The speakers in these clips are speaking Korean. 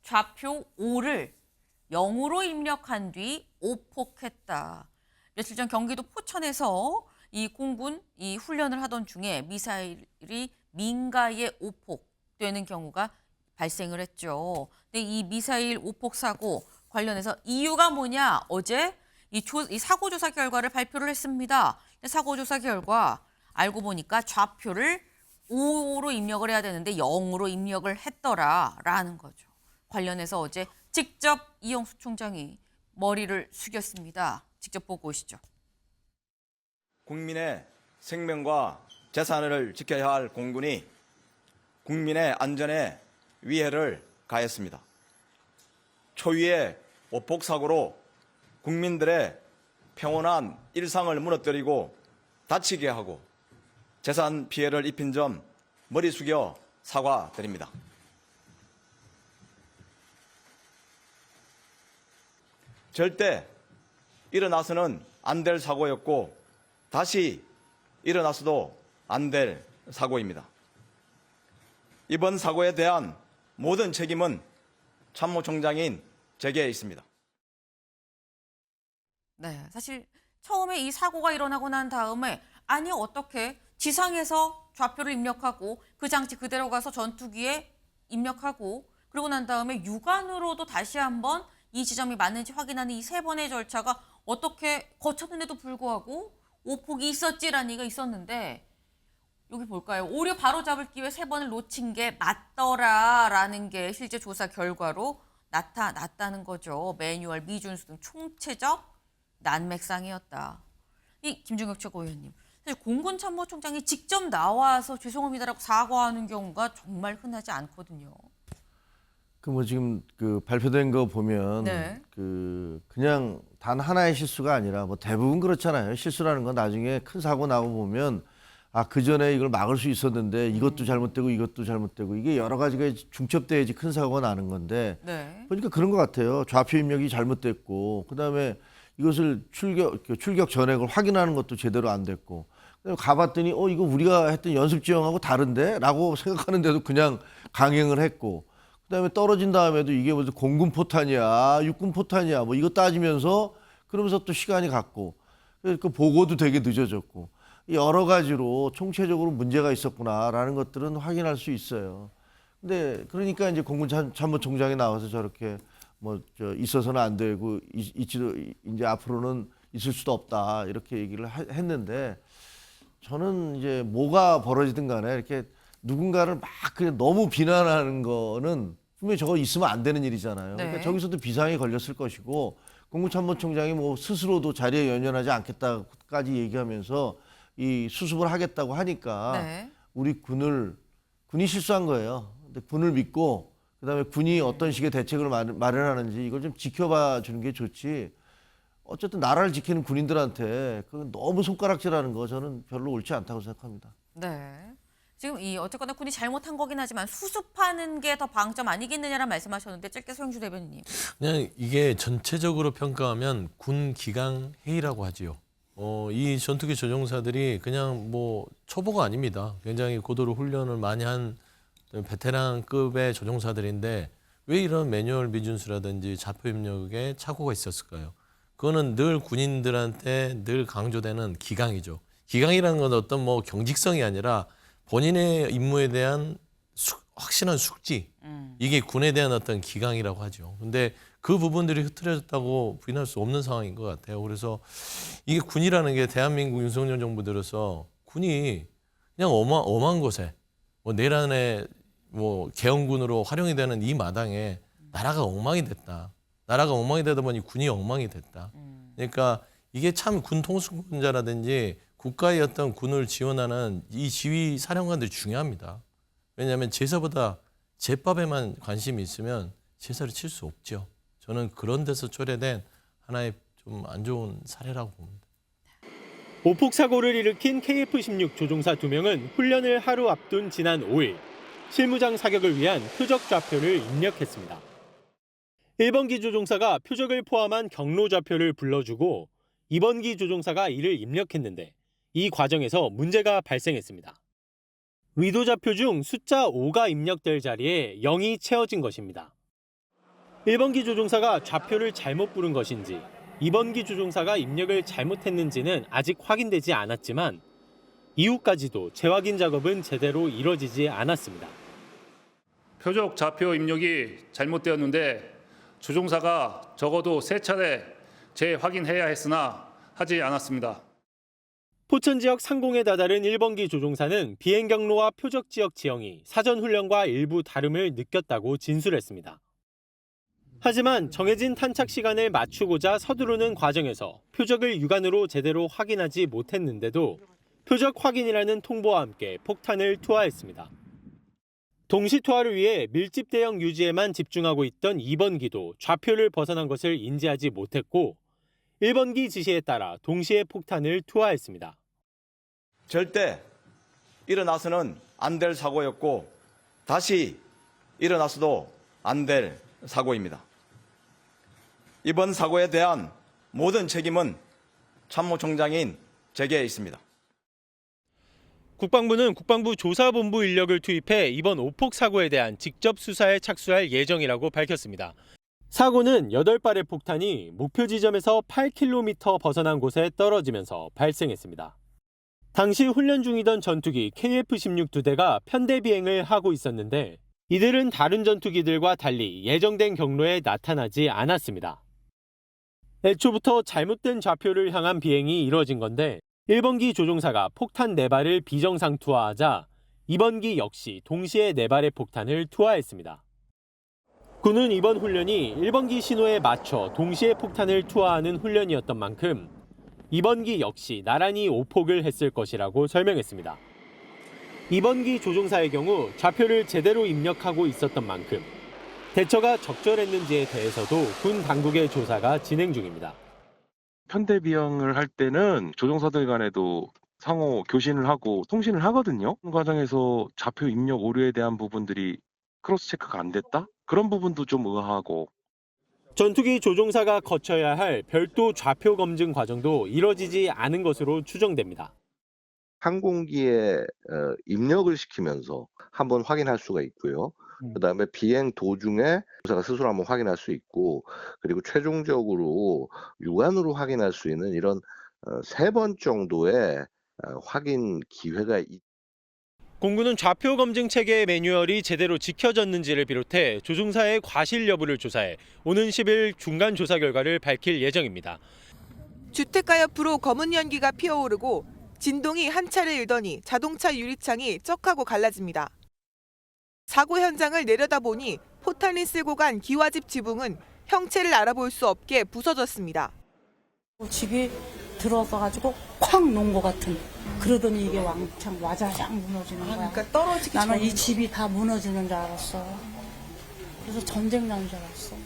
좌표 5를 0으로 입력한 뒤 오폭했다. 며칠 전 경기도 포천에서 이 공군 이 훈련을 하던 중에 미사일이 민가에 오폭되는 경우가 발생을 했죠. 근데 이 미사일 오폭 사고 관련해서 이유가 뭐냐? 어제 이 사고 조사 결과를 발표를 했습니다. 사고 조사 결과 알고 보니까 좌표를 5로 입력을 해야 되는데 0으로 입력을 했더라라는 거죠. 관련해서 어제 직접 이영수 총장이 머리를 숙였습니다. 직접 보고 오시죠. 국민의 생명과 재산을 지켜야 할 공군이 국민의 안전에 위해를 가했습니다. 초유의 오폭 사고로 국민들의 평온한 일상을 무너뜨리고 다치게 하고 재산 피해를 입힌 점 머리 숙여 사과드립니다. 절대 일어나서는 안 될 사고였고 다시 일어나서도 안 될 사고입니다. 이번 사고에 대한 모든 책임은 참모총장인 제게 있습니다. 네, 사실 처음에 이 사고가 일어나고 난 다음에 아니 어떻게 지상에서 좌표를 입력하고 그 장치 그대로 가서 전투기에 입력하고 그러고 난 다음에 육안으로도 다시 한번 이 지점이 맞는지 확인하는 이 세 번의 절차가 어떻게 거쳤는데도 불구하고 오폭이 있었지라는 얘기가 있었는데 여기 볼까요? 오류 바로잡을 기회 3번을 놓친 게 맞더라라는 게 실제 조사 결과로 나타났다는 거죠. 매뉴얼, 미준수 등 총체적 난맥상이었다. 이 김종혁 최고위원님, 사실 공군 참모총장이 직접 나와서 죄송합니다라고 사과하는 경우가 정말 흔하지 않거든요. 지금 발표된 거 보면 네. 그냥 단 하나의 실수가 아니라 대부분 그렇잖아요. 실수라는 건 나중에 큰 사고 나고 보면 그 전에 이걸 막을 수 있었는데 이것도 잘못되고 이것도 잘못되고 이게 여러 가지가 중첩돼야지 큰 사고가 나는 건데 네. 보니까 그런 것 같아요. 좌표 입력이 잘못됐고 그다음에 이것을 출격 전에 그걸 확인하는 것도 제대로 안 됐고 그다음에 가봤더니 이거 우리가 했던 연습 지형하고 다른데? 라고 생각하는데도 그냥 강행을 했고 그다음에 떨어진 다음에도 이게 무슨 공군 포탄이야, 육군 포탄이야, 이거 따지면서 그러면서 또 시간이 갔고 그 보고도 되게 늦어졌고 여러 가지로 총체적으로 문제가 있었구나라는 것들은 확인할 수 있어요. 근데 그러니까 이제 공군 참모총장이 나와서 저렇게 있어서는 안 되고 이제 앞으로는 있을 수도 없다 이렇게 얘기를 했는데 저는 이제 뭐가 벌어지든 간에 이렇게 누군가를 막 그냥 너무 비난하는 거는 분명히 저거 있으면 안 되는 일이잖아요. 네. 그러니까 저기서도 비상이 걸렸을 것이고 공군참모총장이 스스로도 자리에 연연하지 않겠다까지 얘기하면서 이 수습을 하겠다고 하니까 네. 우리 군이 실수한 거예요. 근데 군을 믿고 그다음에 군이 어떤 식의 대책을 마련하는지 이걸 좀 지켜봐 주는 게 좋지. 어쨌든 나라를 지키는 군인들한테 그건 너무 손가락질하는 거 저는 별로 옳지 않다고 생각합니다. 네. 지금 어쨌거나 군이 잘못한 거긴 하지만 수습하는 게 더 방점 아니겠느냐라는 말씀하셨는데 짧게 소영주 대변인님. 그냥 이게 전체적으로 평가하면 군 기강 회의라고 하지요. 이 전투기 조종사들이 그냥 초보가 아닙니다. 굉장히 고도로 훈련을 많이 한 베테랑급의 조종사들인데 왜 이런 매뉴얼 미준수라든지 좌표 입력에 착오가 있었을까요? 그거는 늘 군인들한테 늘 강조되는 기강이죠. 기강이라는 건 어떤 경직성이 아니라 본인의 임무에 대한 확실한 숙지, 이게 군에 대한 어떤 기강이라고 하죠. 근데 그 부분들이 흐트러졌다고 부인할 수 없는 상황인 것 같아요. 그래서 이게 군이라는 게 대한민국 윤석열 정부 들어서 군이 그냥 엄한 곳에 내란의 계엄군으로 활용이 되는 이 마당에 나라가 엉망이 됐다. 나라가 엉망이 되다 보니 군이 엉망이 됐다. 그러니까 이게 참 군 통수권자라든지 국가의 어떤 군을 지원하는 이 지휘 사령관들이 중요합니다. 왜냐하면 제사보다 제밥에만 관심이 있으면 제사를 칠 수 없죠. 저는 그런 데서 초래된 하나의 좀 안 좋은 사례라고 봅니다. 오폭 사고를 일으킨 KF-16 조종사 2명은 훈련을 하루 앞둔 지난 5일 실무장 사격을 위한 표적 좌표를 입력했습니다. 1번기 조종사가 표적을 포함한 경로 좌표를 불러주고 2번기 조종사가 이를 입력했는데 이 과정에서 문제가 발생했습니다. 위도 좌표 중 숫자 5가 입력될 자리에 0이 채워진 것입니다. 1번기 조종사가 좌표를 잘못 부른 것인지 2번기 조종사가 입력을 잘못했는지는 아직 확인되지 않았지만 이후까지도 재확인 작업은 제대로 이뤄지지 않았습니다. 표적 좌표 입력이 잘못되었는데 조종사가 적어도 3차례 재확인해야 했으나 하지 않았습니다. 포천 지역 상공에 다다른 1번기 조종사는 비행 경로와 표적 지역 지형이 사전 훈련과 일부 다름을 느꼈다고 진술했습니다. 하지만 정해진 탄착 시간을 맞추고자 서두르는 과정에서 표적을 육안으로 제대로 확인하지 못했는데도 표적 확인이라는 통보와 함께 폭탄을 투하했습니다. 동시 투하를 위해 밀집 대형 유지에만 집중하고 있던 2번기도 좌표를 벗어난 것을 인지하지 못했고 1번기 지시에 따라 동시에 폭탄을 투하했습니다. 절대 일어나서는 안 될 사고였고 다시 일어나서도 안 될 사고입니다. 이번 사고에 대한 모든 책임은 참모총장인 제게 있습니다. 국방부는 국방부 조사본부 인력을 투입해 이번 오폭 사고에 대한 직접 수사에 착수할 예정이라고 밝혔습니다. 사고는 8발의 폭탄이 목표 지점에서 8km 벗어난 곳에 떨어지면서 발생했습니다. 당시 훈련 중이던 전투기 KF-16 2대가 편대 비행을 하고 있었는데 이들은 다른 전투기들과 달리 예정된 경로에 나타나지 않았습니다. 애초부터 잘못된 좌표를 향한 비행이 이뤄진 건데 1번기 조종사가 폭탄 4발을 비정상 투하하자 2번기 역시 동시에 4발의 폭탄을 투하했습니다. 군은 이번 훈련이 1번기 신호에 맞춰 동시에 폭탄을 투하하는 훈련이었던 만큼 2번기 역시 나란히 오폭을 했을 것이라고 설명했습니다. 2번기 조종사의 경우 좌표를 제대로 입력하고 있었던 만큼 대처가 적절했는지에 대해서도 군 당국의 조사가 진행 중입니다. 편대 비행을 할 때는 조종사들 간에도 상호 교신을 하고 통신을 하거든요. 그 과정에서 좌표 입력 오류에 대한 부분들이 크로스 체크가 안 됐다? 그런 부분도 좀 의아하고. 전투기 조종사가 거쳐야 할 별도 좌표 검증 과정도 이뤄지지 않은 것으로 추정됩니다. 항공기에 입력을 시키면서 한번 확인할 수가 있고요. 그다음에 비행 도중에 조사가 스스로 한번 확인할 수 있고, 그리고 최종적으로 육안으로 확인할 수 있는 이런 3번 정도의 확인 기회가 공군은 좌표 검증 체계의 매뉴얼이 제대로 지켜졌는지를 비롯해 조종사의 과실 여부를 조사해 오는 10일 중간 조사 결과를 밝힐 예정입니다. 주택가 옆으로 검은 연기가 피어오르고 진동이 한 차례 일더니 자동차 유리창이 쩍하고 갈라집니다. 사고 현장을 내려다보니 포탄이 쓸고 간 기와집 지붕은 형체를 알아볼 수 없게 부서졌습니다. 집이 들어서가지고 쾅 놓은 것 같은, 그러더니 이게 왕창 와자장 무너지는 거야. 그러니까 떨어지기 나는 전에. 이 집이 다 무너지는 줄 알았어. 그래서 전쟁 나는 줄 알았어.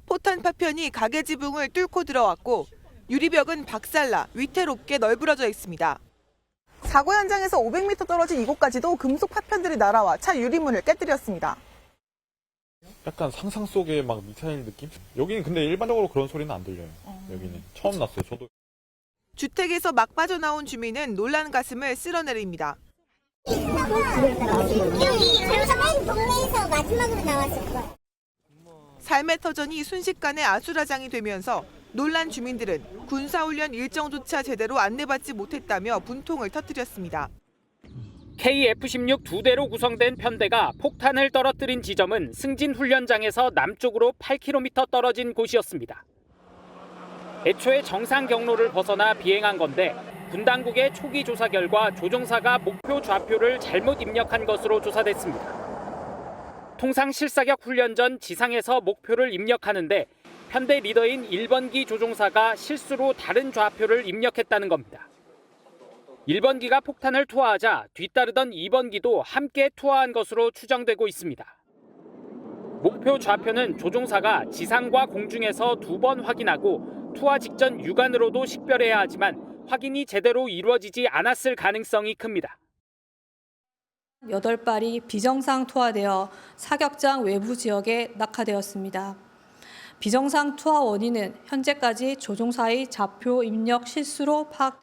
포탄 파편이 가게 지붕을 뚫고 들어왔고 유리벽은 박살나 위태롭게 널브러져 있습니다. 사고 현장에서 500m 떨어진 이곳까지도 금속 파편들이 날아와 차 유리문을 깨뜨렸습니다. 약간 상상 속의 막 미사일 느낌? 여기는 근데 일반적으로 그런 소리는 안 들려요. 여기는 처음 났어요. 저도. 주택에서 막 빠져나온 주민은 놀란 가슴을 쓸어내립니다. 동네에서 마지막으로 나왔을 거야. 삶의 터전이 순식간에 아수라장이 되면서 놀란 주민들은 군사훈련 일정조차 제대로 안내받지 못했다며 분통을 터뜨렸습니다. KF-16 2대로 구성된 편대가 폭탄을 떨어뜨린 지점은 승진 훈련장에서 남쪽으로 8km 떨어진 곳이었습니다. 애초에 정상 경로를 벗어나 비행한 건데 군 당국의 초기 조사 결과 조종사가 목표 좌표를 잘못 입력한 것으로 조사됐습니다. 통상 실사격 훈련 전 지상에서 목표를 입력하는데 편대 리더인 1번기 조종사가 실수로 다른 좌표를 입력했다는 겁니다. 1번기가 폭탄을 투하하자 뒤따르던 2번기도 함께 투하한 것으로 추정되고 있습니다. 목표 좌표는 조종사가 지상과 공중에서 2번 확인하고 투하 직전 육안으로도 식별해야 하지만 확인이 제대로 이루어지지 않았을 가능성이 큽니다. 8발이 비정상 투하되어 사격장 외부 지역에 낙하되었습니다. 비정상 투하 원인은 현재까지 조종사의 좌표 입력 실수로 파악.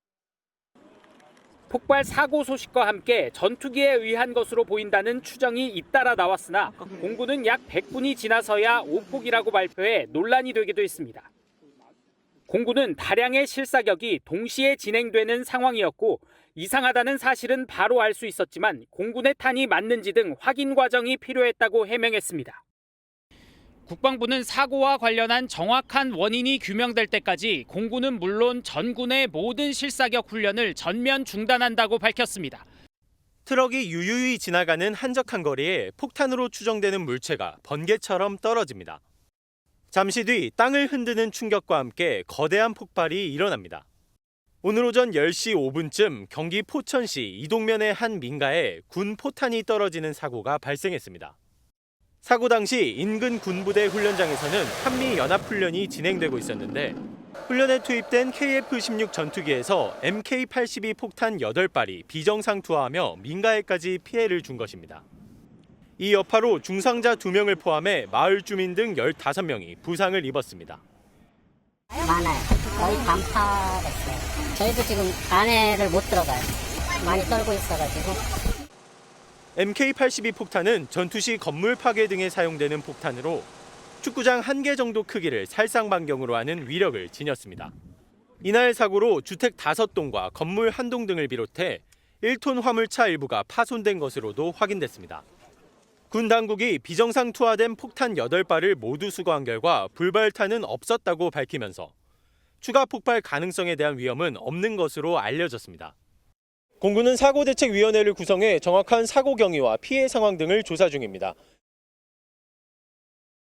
폭발 사고 소식과 함께 전투기에 의한 것으로 보인다는 추정이 잇따라 나왔으나 공군은 약 100분이 지나서야 오폭이라고 발표해 논란이 되기도 했습니다. 공군은 다량의 실사격이 동시에 진행되는 상황이었고 이상하다는 사실은 바로 알 수 있었지만 공군의 탄이 맞는지 등 확인 과정이 필요했다고 해명했습니다. 국방부는 사고와 관련한 정확한 원인이 규명될 때까지 공군은 물론 전군의 모든 실사격 훈련을 전면 중단한다고 밝혔습니다. 트럭이 유유히 지나가는 한적한 거리에 폭탄으로 추정되는 물체가 번개처럼 떨어집니다. 잠시 뒤 땅을 흔드는 충격과 함께 거대한 폭발이 일어납니다. 오늘 오전 10시 5분쯤 경기 포천시 이동면의 한 민가에 군 포탄이 떨어지는 사고가 발생했습니다. 사고 당시 인근 군부대 훈련장에서는 한미연합훈련이 진행되고 있었는데 훈련에 투입된 KF-16 전투기에서 MK-82 폭탄 8발이 비정상 투하하며 민가에까지 피해를 준 것입니다. 이 여파로 중상자 2명을 포함해 마을 주민 등 15명이 부상을 입었습니다. 많아요. 거의 반파됐어요. 저희도 지금 안에를 못 들어가요. 많이 떨고 있어가지고. MK-82 폭탄은 전투 시 건물 파괴 등에 사용되는 폭탄으로 축구장 1개 정도 크기를 살상반경으로 하는 위력을 지녔습니다. 이날 사고로 주택 5동과 건물 1동 등을 비롯해 1톤 화물차 일부가 파손된 것으로도 확인됐습니다. 군 당국이 비정상 투하된 폭탄 8발을 모두 수거한 결과 불발탄은 없었다고 밝히면서 추가 폭발 가능성에 대한 위험은 없는 것으로 알려졌습니다. 공군은 사고대책위원회를 구성해 정확한 사고 경위와 피해 상황 등을 조사 중입니다.